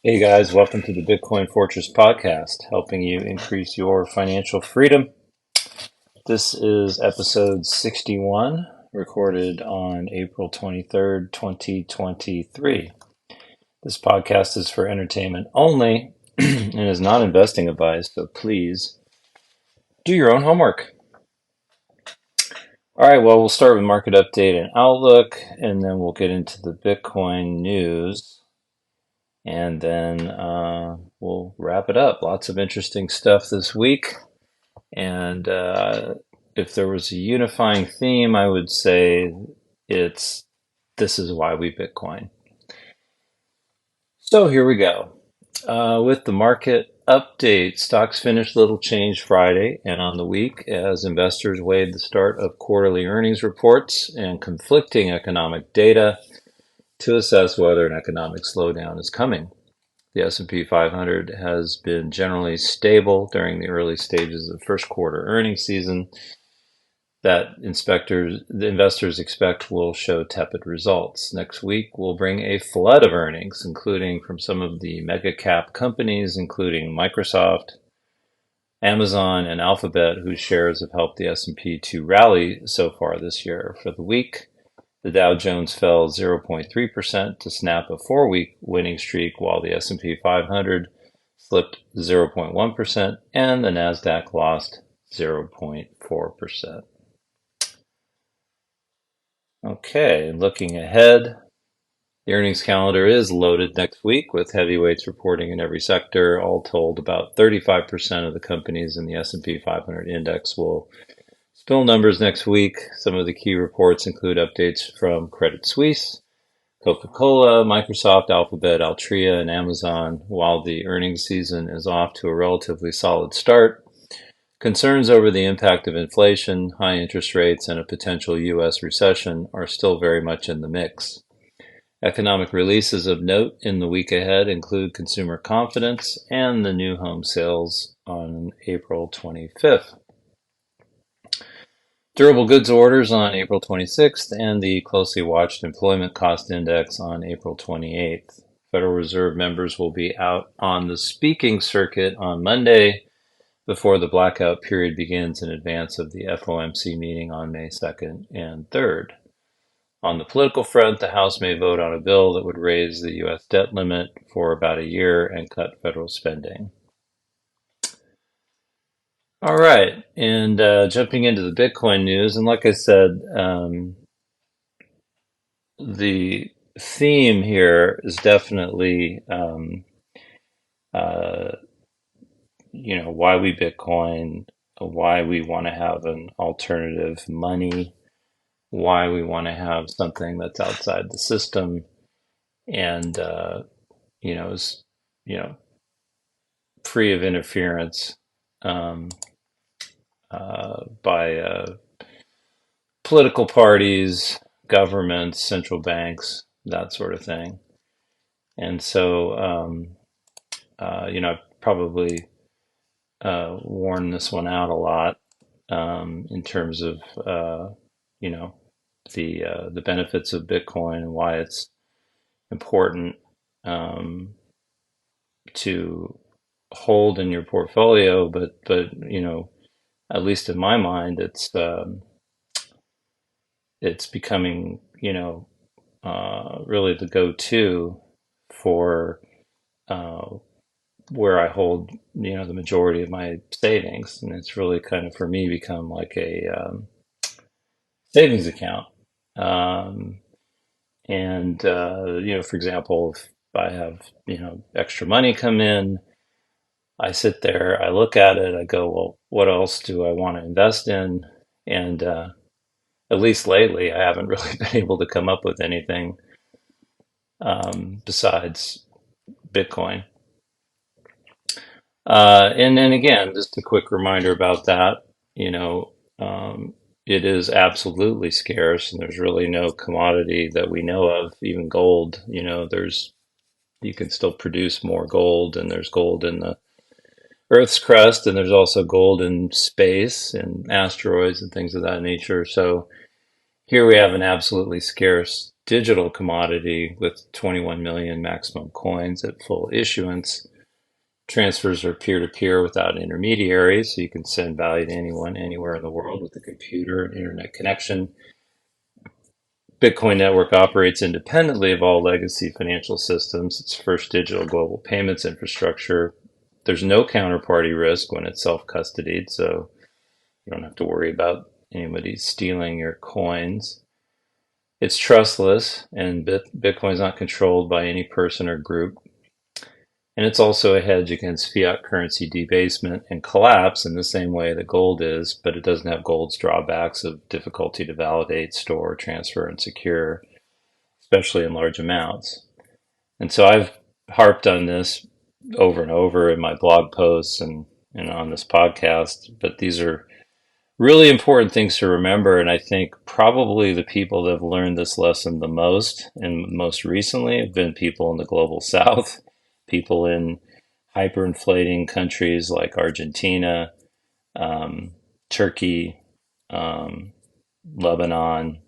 Hey guys, welcome to the Bitcoin Fortress podcast, helping you increase your financial freedom. This is episode 61, recorded on April 23rd, 2023. This podcast is for entertainment only and is not investing advice, so please do your own homework. All right, well, we'll start with market update and outlook, and then we'll get into the Bitcoin news. And then we'll wrap it up. Lots of interesting stuff this week. And if there was a unifying theme, I would say it's this is why we Bitcoin. So here we go. With the market update, stocks finished little change Friday and on the week as investors weighed the start of quarterly earnings reports and conflicting economic data to assess whether an economic slowdown is coming. The S&P 500 has been generally stable during the early stages of the first quarter earnings season that the investors expect will show tepid results. Next week will bring a flood of earnings, including from some of the mega cap companies, including Microsoft, Amazon, and Alphabet, whose shares have helped the S&P to rally so far this year. For the week, the Dow Jones fell 0.3% to snap a four-week winning streak, while the S&P 500 slipped 0.1% and the Nasdaq lost 0.4%. Okay, looking ahead, the earnings calendar is loaded next week with heavyweights reporting in every sector. All told, about 35% of the companies in the S&P 500 index will spill numbers next week. Some of the key reports include updates from Credit Suisse, Coca-Cola, Microsoft, Alphabet, Altria, and Amazon. While the earnings season is off to a relatively solid start, concerns over the impact of inflation, high interest rates, and a potential U.S. recession are still very much in the mix. Economic releases of note in the week ahead include consumer confidence and the new home sales on April 25th. Durable goods orders on April 26th and the closely watched employment cost index on April 28th. Federal Reserve members will be out on the speaking circuit on Monday before the blackout period begins in advance of the FOMC meeting on May 2nd and 3rd. On the political front, the House may vote on a bill that would raise the U.S. debt limit for about a year and cut federal spending. All right, and jumping into the Bitcoin news, and like I said, the theme here is definitely, uh, why we Bitcoin, why we want to have an alternative money, why we want to have something that's outside the system, and is free of interference um, by political parties, governments, central banks, that sort of thing. And so, I've probably worn this one out a lot in terms of, the benefits of Bitcoin and why it's important to hold in your portfolio. But at least in my mind, it's becoming really the go-to for uh, where I hold the majority of my savings, and it's really kind of for me become like a savings account. Um, and for example, if I have extra money come in, I sit there, I look at it, I go, well, what else do I want to invest in? And at least lately, I haven't really been able to come up with anything besides Bitcoin. And then again, just a quick reminder about that, it is absolutely scarce, and there's really no commodity that we know of, even gold. You can still produce more gold, and there's gold in the Earth's crust, and there's also gold in space and asteroids and things of that nature. So here we have an absolutely scarce digital commodity with 21 million maximum coins at full issuance. Transfers are peer-to-peer without intermediaries, so you can send value to anyone, anywhere in the world with a computer and internet connection. Bitcoin network operates independently of all legacy financial systems. It's first digital global payments infrastructure. There's no counterparty risk when it's self-custodied, so you don't have to worry about anybody stealing your coins. It's trustless, and Bitcoin is not controlled by any person or group. And it's also a hedge against fiat currency debasement and collapse in the same way that gold is, but it doesn't have gold's drawbacks of difficulty to validate, store, transfer, and secure, especially in large amounts. And so I've harped on this over and over in my blog posts and on this podcast, but these are really important things to remember. And I think probably the people that have learned this lesson the most and most recently have been people in the global south, people in hyperinflating countries like Argentina, Turkey, Lebanon,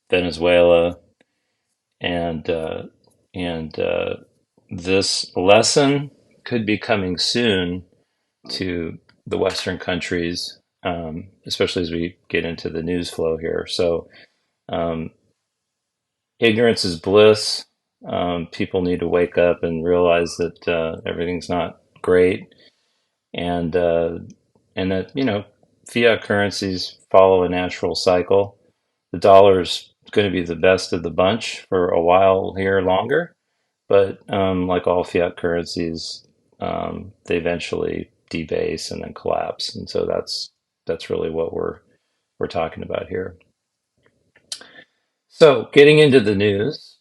Venezuela, and this lesson could be coming soon to the Western countries, especially as we get into the news flow here. So, ignorance is bliss. People need to wake up and realize that everything's not great, and that fiat currencies follow a natural cycle. The dollar is going to be the best of the bunch for a while here longer, but like all fiat currencies, they eventually debase and then collapse, and so that's really what we're talking about here. So, getting into the news,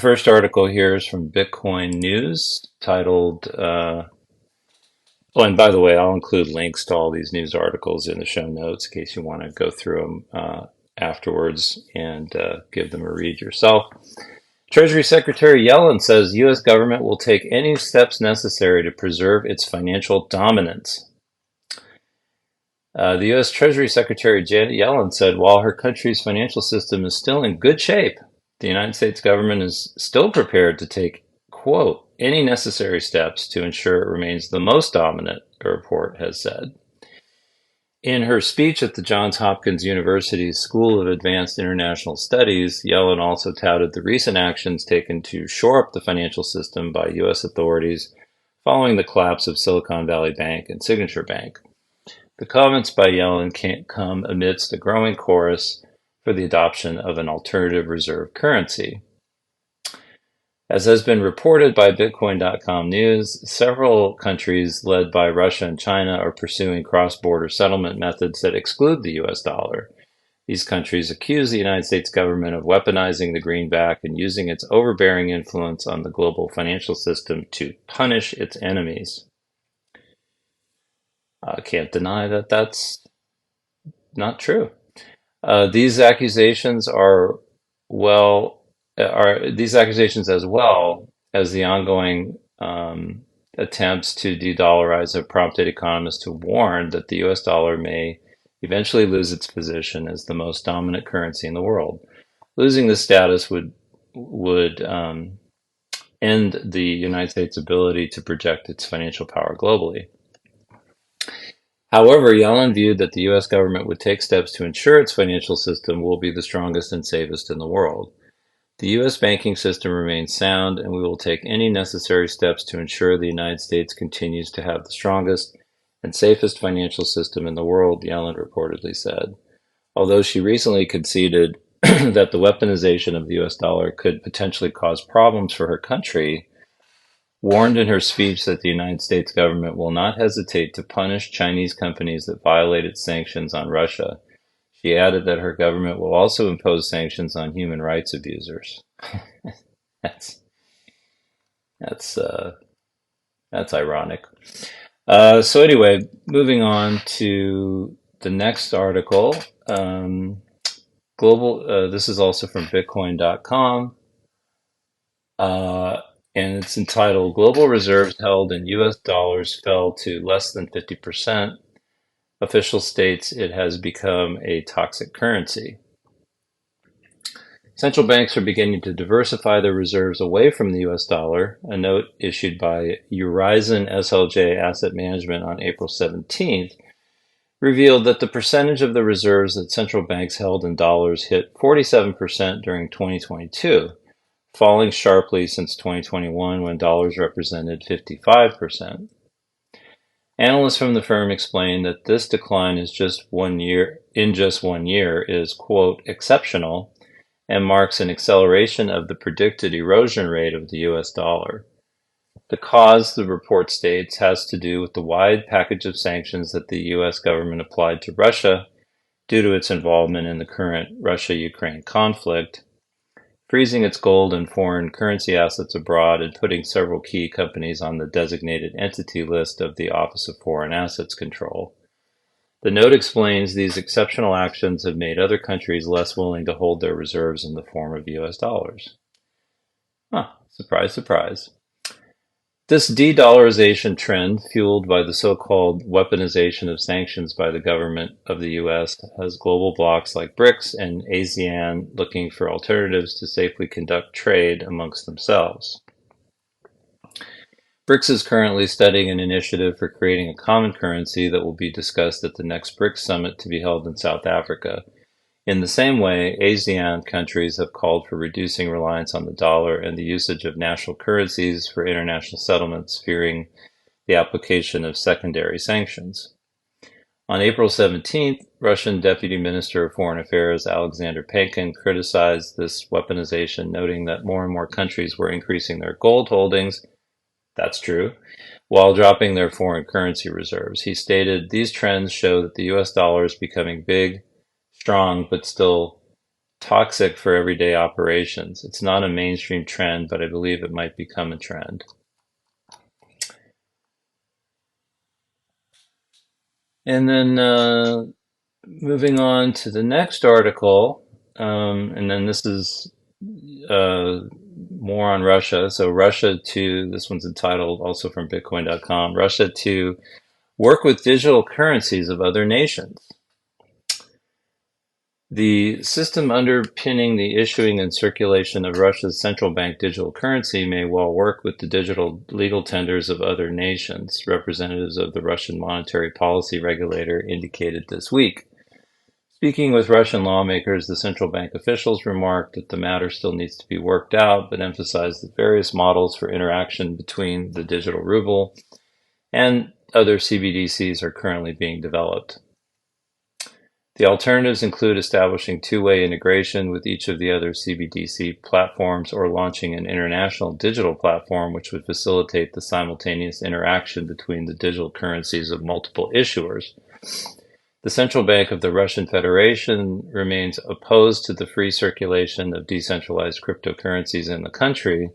first article here is from Bitcoin News, titled. Oh, and by the way, I'll include links to all these news articles in the show notes in case you want to go through them afterwards and give them a read yourself. Treasury Secretary Yellen says U.S. government will take any steps necessary to preserve its financial dominance. The U.S. Treasury Secretary Janet Yellen said while her country's financial system is still in good shape, the United States government is still prepared to take, quote, any necessary steps to ensure it remains the most dominant, the report has said. In her speech at the Johns Hopkins University School of Advanced International Studies, Yellen also touted the recent actions taken to shore up the financial system by U.S. authorities following the collapse of Silicon Valley Bank and Signature Bank. The comments by Yellen can't come amidst a growing chorus for the adoption of an alternative reserve currency. As has been reported by Bitcoin.com News, several countries led by Russia and China are pursuing cross-border settlement methods that exclude the US dollar. These countries accuse the United States government of weaponizing the greenback and using its overbearing influence on the global financial system to punish its enemies. I can't deny that that's not true. These accusations as well as the ongoing attempts to de-dollarize have prompted economists to warn that the US dollar may eventually lose its position as the most dominant currency in the world. Losing this status would end the United States' ability to project its financial power globally. However, Yellen viewed that the U.S. government would take steps to ensure its financial system will be the strongest and safest in the world. The U.S. banking system remains sound, and we will take any necessary steps to ensure the United States continues to have the strongest and safest financial system in the world, Yellen reportedly said. Although she recently conceded that the weaponization of the U.S. dollar could potentially cause problems for her country, warned in her speech that the United States government will not hesitate to punish Chinese companies that violate its sanctions on Russia. She added that her government will also impose sanctions on human rights abusers. That's ironic. So anyway, moving on to the next article. This is also from Bitcoin.com. And it's entitled Global Reserves Held in U.S. Dollars Fell to Less than 50%. Official states it has become a toxic currency. Central banks are beginning to diversify their reserves away from the US dollar. A note issued by Horizon SLJ Asset Management on April 17th revealed that the percentage of the reserves that central banks held in dollars hit 47% during 2022, falling sharply since 2021 when dollars represented 55%. Analysts from the firm explained that this decline is just 1 year is, quote, exceptional and marks an acceleration of the predicted erosion rate of the US dollar. The cause, the report states, has to do with the wide package of sanctions that the US government applied to Russia due to its involvement in the current Russia-Ukraine conflict, freezing its gold and foreign currency assets abroad and putting several key companies on the designated entity list of the Office of Foreign Assets Control. The note explains these exceptional actions have made other countries less willing to hold their reserves in the form of US dollars. Surprise, surprise. This de-dollarization trend, fueled by the so-called weaponization of sanctions by the government of the US, has global blocs like BRICS and ASEAN looking for alternatives to safely conduct trade amongst themselves. BRICS is currently studying an initiative for creating a common currency that will be discussed at the next BRICS summit to be held in South Africa. In the same way, ASEAN countries have called for reducing reliance on the dollar and the usage of national currencies for international settlements, fearing the application of secondary sanctions. On April 17th, Russian Deputy Minister of Foreign Affairs Alexander Pankin criticized this weaponization, noting that more and more countries were increasing their gold holdings. That's true, while dropping their foreign currency reserves. He stated, "These trends show that the US dollar is becoming big, strong, but still toxic for everyday operations. It's not a mainstream trend, but I believe it might become a trend." And then moving on to the next article, and then this is more on Russia. So this one's entitled, also from Bitcoin.com, Russia to work with digital currencies of other nations. The system underpinning the issuing and circulation of Russia's central bank digital currency may well work with the digital legal tenders of other nations, representatives of the Russian monetary policy regulator indicated this week. Speaking with Russian lawmakers, the central bank officials remarked that the matter still needs to be worked out, but emphasized that various models for interaction between the digital ruble and other CBDCs are currently being developed. The alternatives include establishing two-way integration with each of the other CBDC platforms or launching an international digital platform which would facilitate the simultaneous interaction between the digital currencies of multiple issuers. The Central Bank of the Russian Federation remains opposed to the free circulation of decentralized cryptocurrencies in the country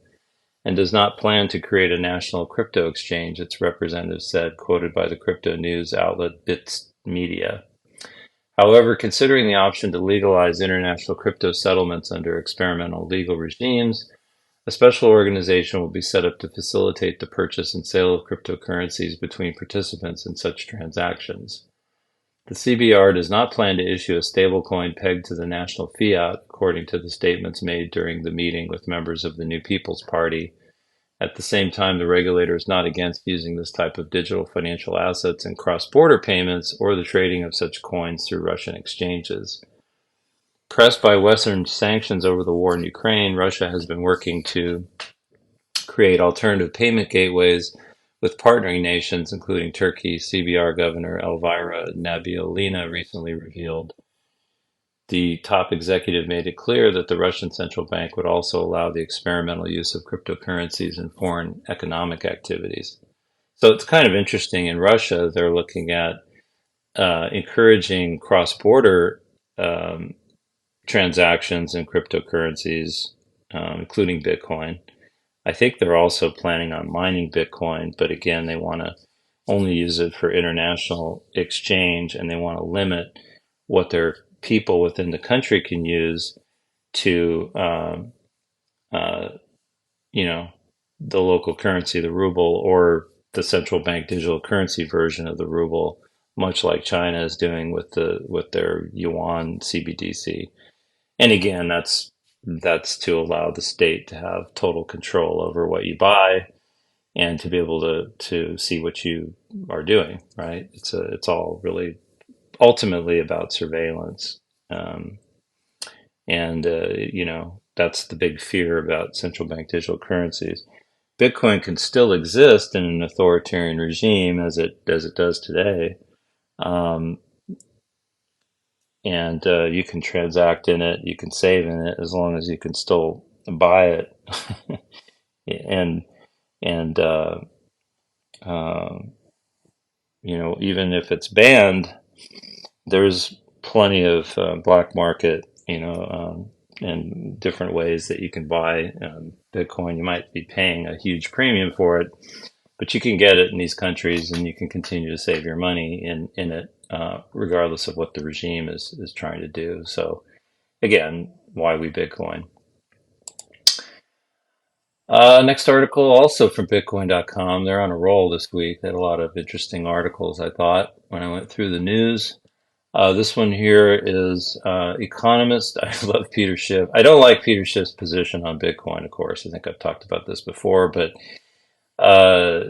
and does not plan to create a national crypto exchange, its representative said, quoted by the crypto news outlet Bits Media. However, considering the option to legalize international crypto settlements under experimental legal regimes, a special organization will be set up to facilitate the purchase and sale of cryptocurrencies between participants in such transactions. The CBR does not plan to issue a stablecoin pegged to the national fiat, according to the statements made during the meeting with members of the New People's Party. At the same time, the regulator is not against using this type of digital financial assets in cross-border payments or the trading of such coins through Russian exchanges. Pressed by Western sanctions over the war in Ukraine, Russia has been working to create alternative payment gateways with partnering nations, including Turkey. CBR Governor Elvira Nabiullina recently revealed. The top executive made it clear that the Russian central bank would also allow the experimental use of cryptocurrencies in foreign economic activities. So it's kind of interesting. In Russia, they're looking at encouraging cross-border transactions in cryptocurrencies, including Bitcoin. I think they're also planning on mining Bitcoin, but again, they want to only use it for international exchange, and they want to limit what their people within the country can use to, the local currency, the ruble, or the central bank digital currency version of the ruble, much like China is doing with their yuan CBDC. And again, that's that's to allow the state to have total control over what you buy and to be able to see what you are doing, right? It's all really ultimately about surveillance. Um, and that's the big fear about central bank digital currencies. Bitcoin can still exist in an authoritarian regime as it does today, um, and you can transact in it, you can save in it as long as you can still buy it, and and uh, even if it's banned, there's plenty of black market, and different ways that you can buy Bitcoin. You might be paying a huge premium for it, but you can get it in these countries, and you can continue to save your money in it, regardless of what the regime is trying to do. So again, why we Bitcoin? Next article, also from Bitcoin.com. They're on a roll this week. They had a lot of interesting articles, I thought, when I went through the news. This one here is Economist. I love Peter Schiff. I don't like Peter Schiff's position on Bitcoin, of course. I think I've talked about this before, but uh,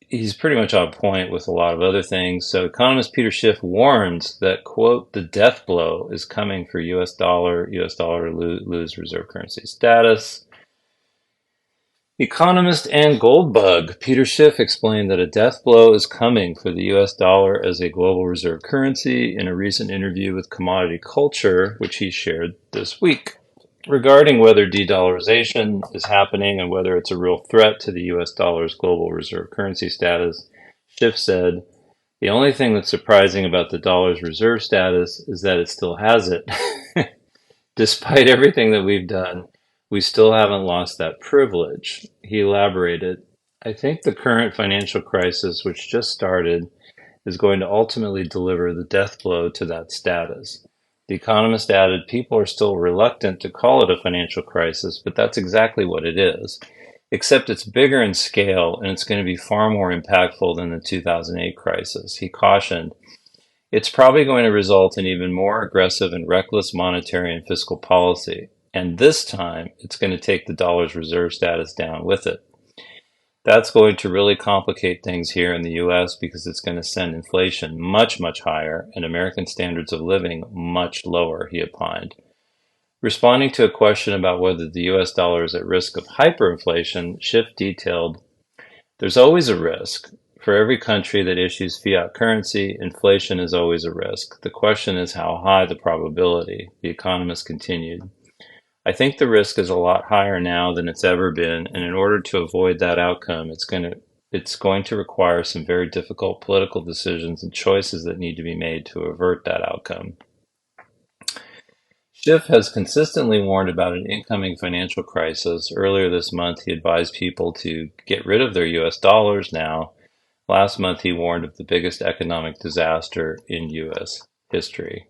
he's pretty much on point with a lot of other things. So Economist Peter Schiff warns that, quote, the death blow is coming for US dollar to lose reserve currency status. Economist and Goldbug Peter Schiff explained that a death blow is coming for the US dollar as a global reserve currency in a recent interview with Commodity Culture, which he shared this week. Regarding whether de-dollarization is happening and whether it's a real threat to the US dollar's global reserve currency status, Schiff said, the only thing that's surprising about the dollar's reserve status is that it still has it. Despite everything that we've done, we still haven't lost that privilege. He elaborated, I think the current financial crisis, which just started, is going to ultimately deliver the death blow to that status. The Economist added, people are still reluctant to call it a financial crisis, but that's exactly what it is. Except it's bigger in scale and it's going to be far more impactful than the 2008 crisis. He cautioned, it's probably going to result in even more aggressive and reckless monetary and fiscal policy. And this time, it's going to take the dollar's reserve status down with it. That's going to really complicate things here in the US because it's going to send inflation much, much higher and American standards of living much lower, he opined. Responding to a question about whether the US dollar is at risk of hyperinflation, Schiff detailed, there's always a risk. For every country that issues fiat currency, inflation is always a risk. The question is how high the probability, the economist continued. I think the risk is a lot higher now than it's ever been, and in order to avoid that outcome, it's going to require some very difficult political decisions and choices that need to be made to avert that outcome. Schiff has consistently warned about an incoming financial crisis. Earlier this month, he advised people to get rid of their US dollars now. Last month, he warned of the biggest economic disaster in US history.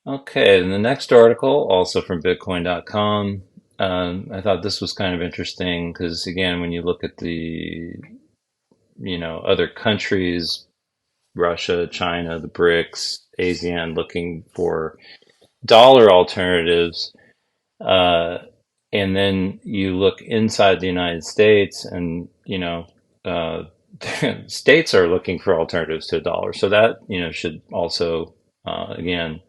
Okay, and the next article, also from Bitcoin.com, I thought this was kind of interesting because, again, when you look at the, other countries, Russia, China, the BRICS, ASEAN, looking for dollar alternatives, uh, and then you look inside the United States, and states are looking for alternatives to a dollar. So that should also, again,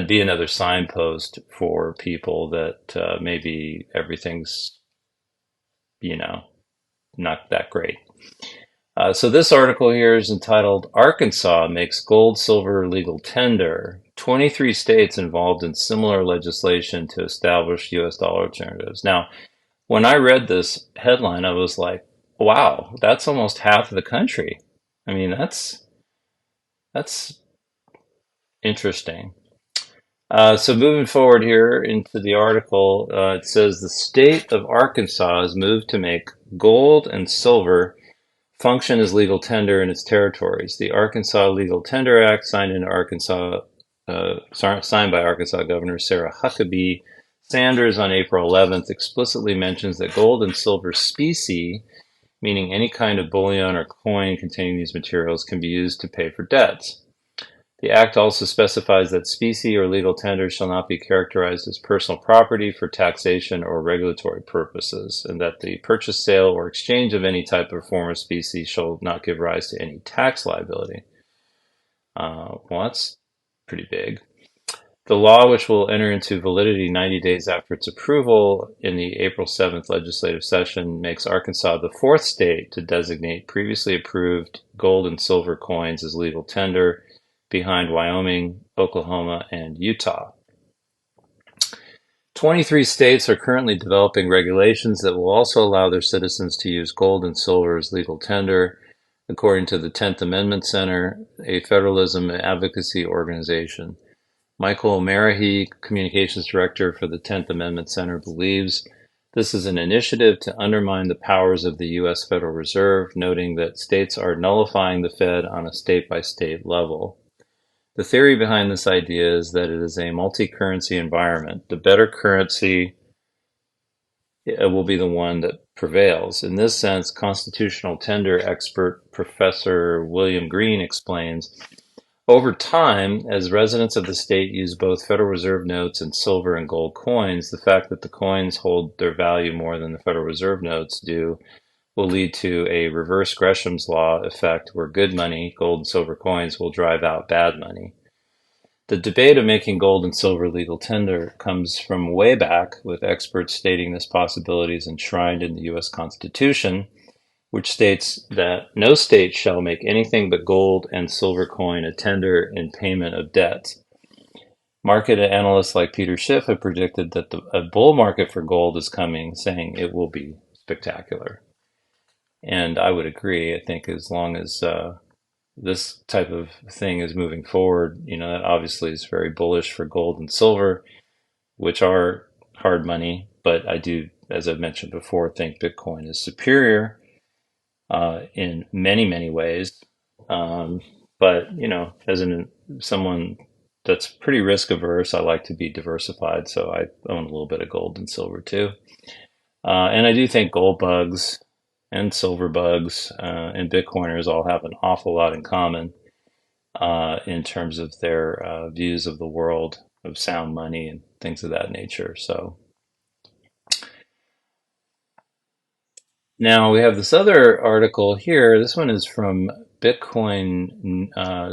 be another signpost for people that maybe everything's you know not that great. So this article here is entitled Arkansas Makes Gold Silver Legal Tender. 23 states involved in similar legislation to establish US dollar alternatives. Now, when I read this headline, I was like, wow, that's almost half of the country. I mean, that's interesting. So moving forward here into the article, it says the state of Arkansas has moved to make gold and silver function as legal tender in its territories. The Arkansas Legal Tender Act, signed by Arkansas Governor Sarah Huckabee Sanders on April 11th, explicitly mentions that gold and silver specie, meaning any kind of bullion or coin containing these materials, can be used to pay for debts. The Act also specifies that specie or legal tender shall not be characterized as personal property for taxation or regulatory purposes, and that the purchase, sale, or exchange of any type or form of specie shall not give rise to any tax liability. Well, that's pretty big. The law, which will enter into validity 90 days after its approval in the April 7th legislative session, makes Arkansas the fourth state to designate previously approved gold and silver coins as legal tender, behind Wyoming, Oklahoma, and Utah. 23 states are currently developing regulations that will also allow their citizens to use gold and silver as legal tender, according to the 10th Amendment Center, a federalism advocacy organization. Michael Marahi, communications director for the 10th Amendment Center, believes this is an initiative to undermine the powers of the U.S. Federal Reserve, noting that states are nullifying the Fed on a state-by-state level. The theory behind this idea is that it is a multi-currency environment. The better currency will be the one that prevails. In this sense, constitutional tender expert Professor William Green explains, over time, as residents of the state use both Federal Reserve notes and silver and gold coins, the fact that the coins hold their value more than the Federal Reserve notes do will lead to a reverse Gresham's law effect where good money, gold and silver coins, will drive out bad money. The debate of making gold and silver legal tender comes from way back, with experts stating this possibility is enshrined in the U.S. Constitution, which states that no state shall make anything but gold and silver coin a tender in payment of debts. Market analysts like Peter Schiff have predicted that a bull market for gold is coming, saying it will be spectacular. And I would agree. I think as long as this type of thing is moving forward, that obviously is very bullish for gold and silver, which are hard money. But I do, as I've mentioned before, think Bitcoin is superior in many, many ways. But, as someone that's pretty risk averse, I like to be diversified. So I own a little bit of gold and silver too. And I do think gold bugs and silver bugs and Bitcoiners all have an awful lot in common in terms of their views of the world, of sound money and things of that nature. So now we have this other article here. This one is from Bitcoin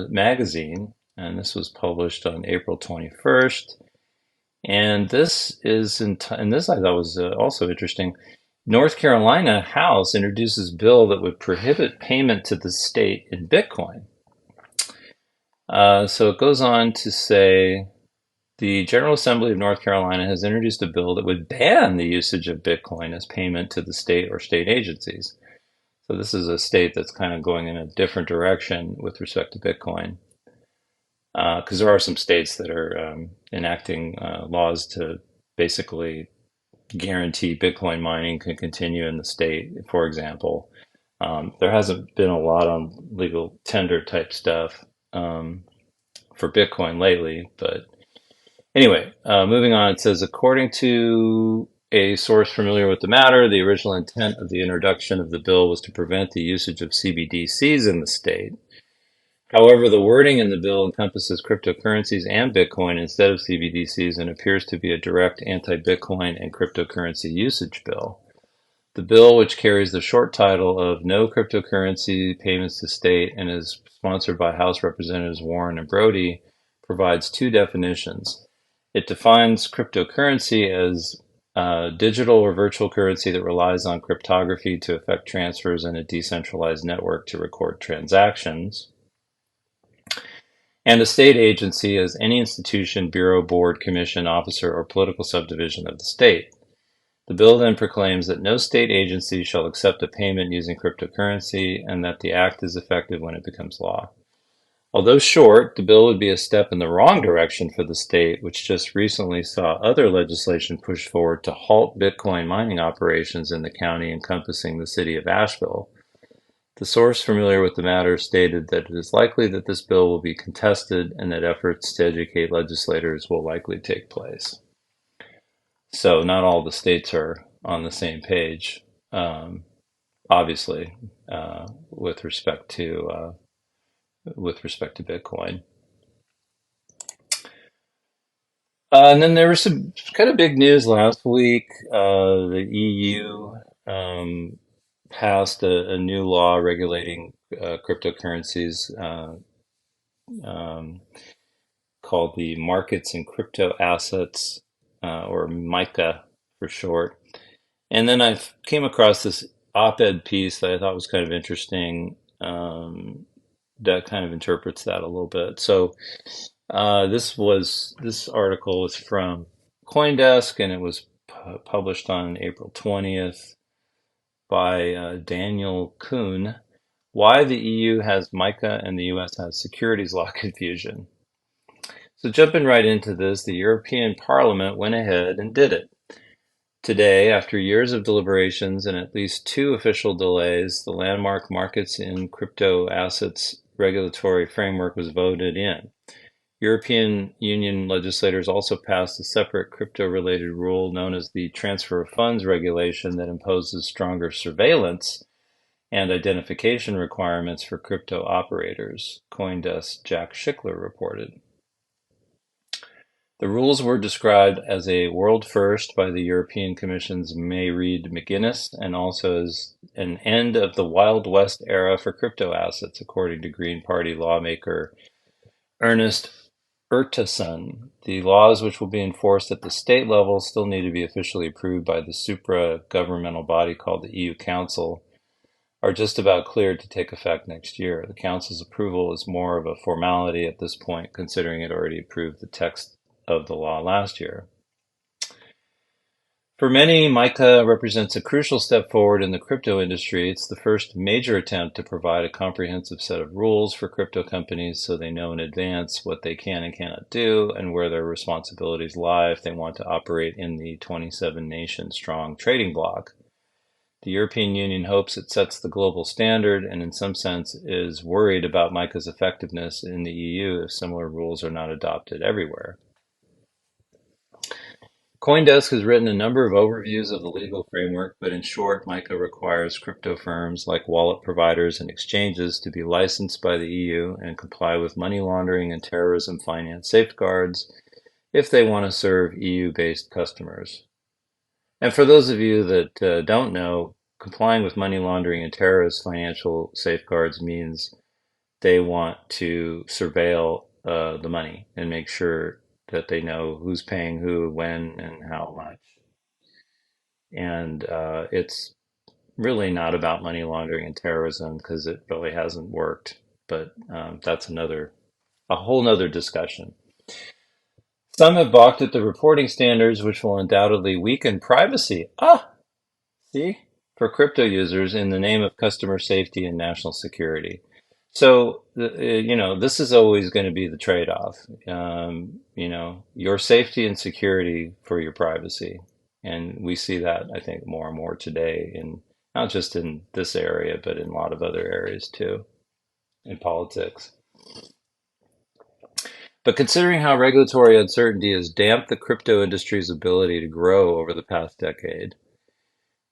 magazine, and this was published on April 21st. And this is, and this I thought was also interesting. North Carolina House introduces bill that would prohibit payment to the state in Bitcoin. So it goes on to say, the General Assembly of North Carolina has introduced a bill that would ban the usage of Bitcoin as payment to the state or state agencies. So this is a state that's kind of going in a different direction with respect to Bitcoin. Because there are some states that are enacting laws to basically guarantee Bitcoin mining can continue in the state, for example. There hasn't been a lot on legal tender type stuff for Bitcoin lately, but anyway, moving on, it says, according to a source familiar with the matter, the original intent of the introduction of the bill was to prevent the usage of CBDCs in the state. However, the wording in the bill encompasses cryptocurrencies and Bitcoin instead of CBDCs and appears to be a direct anti-Bitcoin and cryptocurrency usage bill. The bill, which carries the short title of No Cryptocurrency Payments to State and is sponsored by House Representatives Warren and Brody, provides two definitions. It defines cryptocurrency as digital or virtual currency that relies on cryptography to effect transfers in a decentralized network to record transactions. And a state agency as any institution, bureau, board, commission, officer, or political subdivision of the state. The bill then proclaims that no state agency shall accept a payment using cryptocurrency and that the act is effective when it becomes law. Although short, the bill would be a step in the wrong direction for the state, which just recently saw other legislation pushed forward to halt Bitcoin mining operations in the county encompassing the city of Asheville. The source familiar with the matter stated that it is likely that this bill will be contested and that efforts to educate legislators will likely take place. So not all the states are on the same page, obviously, with respect to Bitcoin. And then there was some kind of big news last week. The EU um, passed a new law regulating cryptocurrencies um, called the Markets in Crypto Assets, or MiCA for short. And then I came across this op-ed piece that I thought was kind of interesting, that kind of interprets that a little bit. So this article was from CoinDesk, and it was published on April 20th by Daniel Kuhn. Why the EU has MiCA and the US has securities law confusion. So jumping right into this, the European Parliament went ahead and did it. Today, after years of deliberations and at least two official delays, the landmark Markets in Crypto Assets regulatory framework was voted in. European Union legislators also passed a separate crypto-related rule known as the Transfer of Funds Regulation that imposes stronger surveillance and identification requirements for crypto operators, CoinDesk Jack Schickler reported. The rules were described as a world first by the European Commission's Mairead McGuinness and also as an end of the Wild West era for crypto assets, according to Green Party lawmaker Ernest Urtasun. The laws, which will be enforced at the state level, still need to be officially approved by the supra-governmental body called the EU Council, are just about cleared to take effect next year. The Council's approval is more of a formality at this point, considering it already approved the text of the law last year. For many, MiCA represents a crucial step forward in the crypto industry. It's the first major attempt to provide a comprehensive set of rules for crypto companies so they know in advance what they can and cannot do and where their responsibilities lie if they want to operate in the 27-nation-strong trading bloc. The European Union hopes it sets the global standard and in some sense is worried about MiCA's effectiveness in the EU if similar rules are not adopted everywhere. CoinDesk has written a number of overviews of the legal framework, but in short, MiCA requires crypto firms like wallet providers and exchanges to be licensed by the EU and comply with money laundering and terrorism finance safeguards if they want to serve EU-based customers. And for those of you that don't know, complying with money laundering and terrorist financial safeguards means they want to surveil the money and make sure that they know who's paying who, when, and how much. And it's really not about money laundering and terrorism because it really hasn't worked. But that's a whole nother discussion. Some have balked at the reporting standards, which will undoubtedly weaken privacy. See, for crypto users in the name of customer safety and national security. So, this is always going to be the trade-off. Your safety and security for your privacy. And we see that, I think, more and more today in not just in this area, but in a lot of other areas too, in politics. But considering how regulatory uncertainty has damped the crypto industry's ability to grow over the past decade,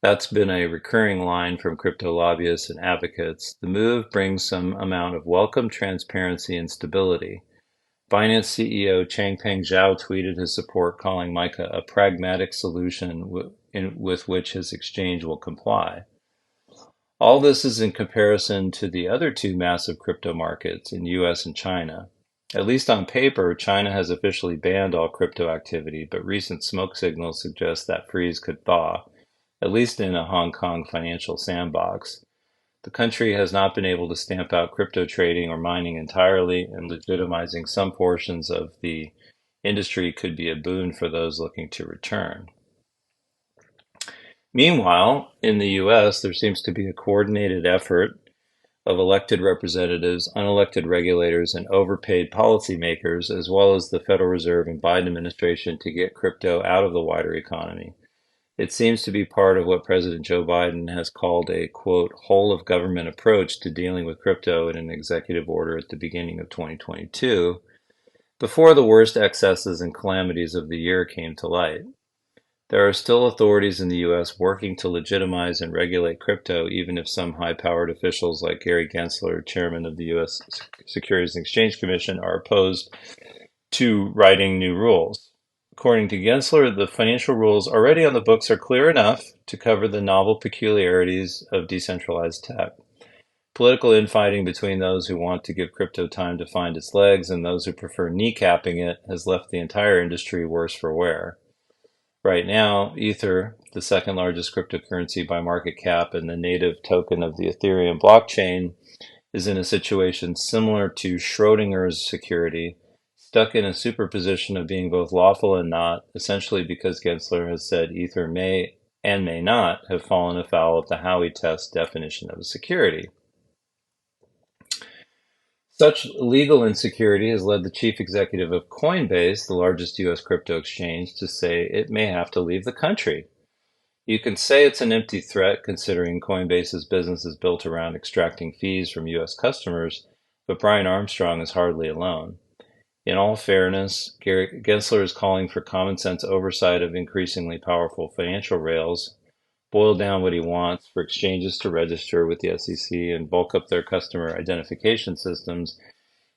that's been a recurring line from crypto lobbyists and advocates. The move brings some amount of welcome transparency and stability. Binance CEO Changpeng Zhao tweeted his support, calling MiCA a pragmatic solution with which his exchange will comply. All this is in comparison to the other two massive crypto markets in US and China. At least on paper, China has officially banned all crypto activity, but recent smoke signals suggest that freeze could thaw, at least in a Hong Kong financial sandbox. The country has not been able to stamp out crypto trading or mining entirely, and legitimizing some portions of the industry could be a boon for those looking to return. Meanwhile, in the US, there seems to be a coordinated effort of elected representatives, unelected regulators, and overpaid policymakers, as well as the Federal Reserve and Biden administration, to get crypto out of the wider economy. It seems to be part of what President Joe Biden has called a, quote, whole of government approach to dealing with crypto in an executive order at the beginning of 2022, before the worst excesses and calamities of the year came to light. There are still authorities in the U.S. working to legitimize and regulate crypto, even if some high-powered officials like Gary Gensler, chairman of the U.S. Securities and Exchange Commission, are opposed to writing new rules. According to Gensler, the financial rules already on the books are clear enough to cover the novel peculiarities of decentralized tech. Political infighting between those who want to give crypto time to find its legs and those who prefer kneecapping it has left the entire industry worse for wear. Right now, Ether, the second largest cryptocurrency by market cap and the native token of the Ethereum blockchain, is in a situation similar to Schrodinger's security, stuck in a superposition of being both lawful and not, essentially because Gensler has said Ether may and may not have fallen afoul of the Howey test definition of a security. Such legal insecurity has led the chief executive of Coinbase, the largest U.S. crypto exchange, to say it may have to leave the country. You can say it's an empty threat considering Coinbase's business is built around extracting fees from U.S. customers, but Brian Armstrong is hardly alone. In all fairness, Gensler is calling for common sense oversight of increasingly powerful financial rails, boil down what he wants for exchanges to register with the SEC and bulk up their customer identification systems,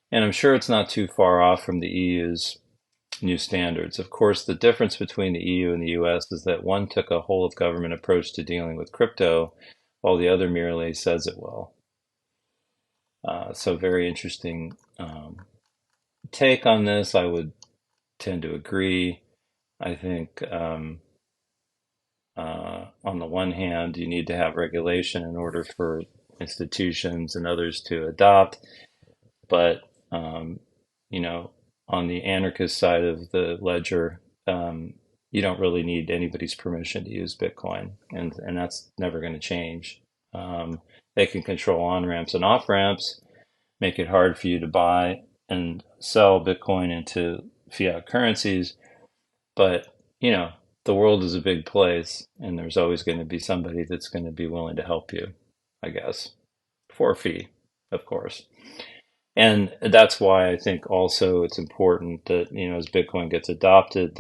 and I'm sure it's not too far off from the EU's new standards. Of course, the difference between the EU and the US is that one took a whole of government approach to dealing with crypto, while the other merely says it will. So very interesting take on this. I would tend to agree. I think on the one hand, you need to have regulation in order for institutions and others to adopt, but you know, on the anarchist side of the ledger, you don't really need anybody's permission to use Bitcoin, and that's never going to change. They can control on-ramps and off-ramps, make it hard for you to buy and sell Bitcoin into fiat currencies, but you know, the world is a big place, and there's always going to be somebody that's going to be willing to help you, I guess, for a fee, of course. And that's why I think also it's important that, you know, as Bitcoin gets adopted,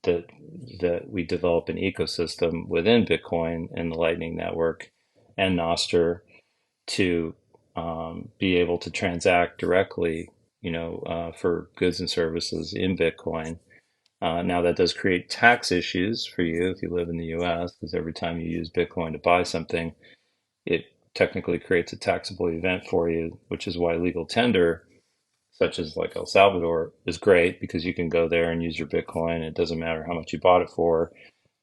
that we develop an ecosystem within Bitcoin and the Lightning Network and Nostr to be able to transact directly, you know, for goods and services in Bitcoin. Now that does create tax issues for you if you live in the US, because every time you use Bitcoin to buy something, it technically creates a taxable event for you, which is why legal tender, such as like El Salvador, is great because you can go there and use your Bitcoin. It doesn't matter how much you bought it for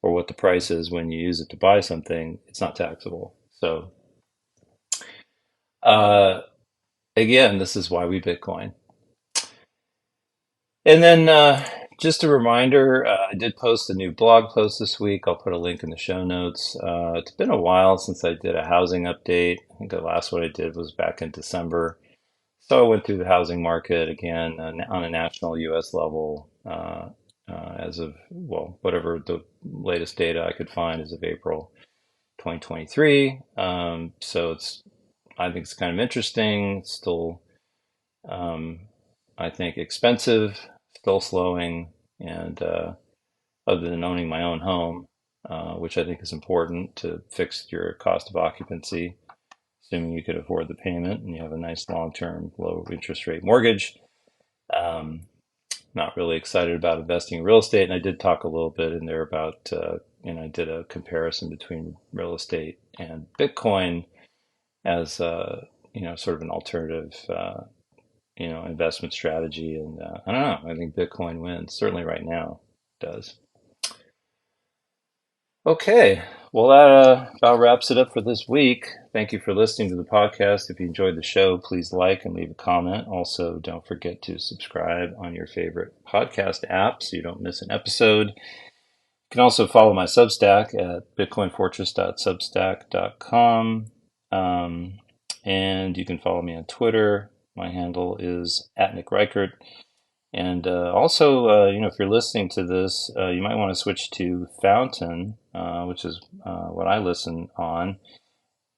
or what the price is when you use it to buy something, it's not taxable. So again, this is why we Bitcoin. And then just a reminder, I did post a new blog post this week. I'll put a link in the show notes. It's been a while since I did a housing update. I think the last one I did was back in December. So I went through the housing market again on a national U.S. level as of, well, whatever the latest data I could find as of April 2023. So I think it's kind of interesting. Still, I think expensive, still slowing, and other than owning my own home, which I think is important to fix your cost of occupancy, assuming you could afford the payment and you have a nice long-term, low interest rate mortgage. Not really excited about investing in real estate, and I did talk a little bit in there about, I did a comparison between real estate and Bitcoin as, sort of an alternative investment strategy. And I don't know, I think Bitcoin wins, certainly right now it does. Okay, well, that about wraps it up for this week. Thank you for listening to the podcast. If you enjoyed the show, please like and leave a comment. Also, don't forget to subscribe on your favorite podcast app so you don't miss an episode. You can also follow my Substack at bitcoinfortress.substack.com. And you can follow me on Twitter. My handle is @NickReichert. And also, if you're listening to this, you might want to switch to Fountain, which is what I listen on.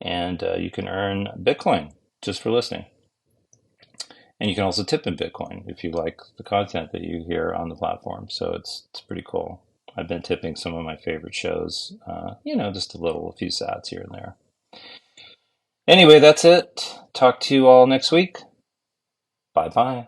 And you can earn Bitcoin just for listening. And you can also tip in Bitcoin if you like the content that you hear on the platform. So it's pretty cool. I've been tipping some of my favorite shows, just a few sats here and there. Anyway, that's it. Talk to you all next week. Bye-bye.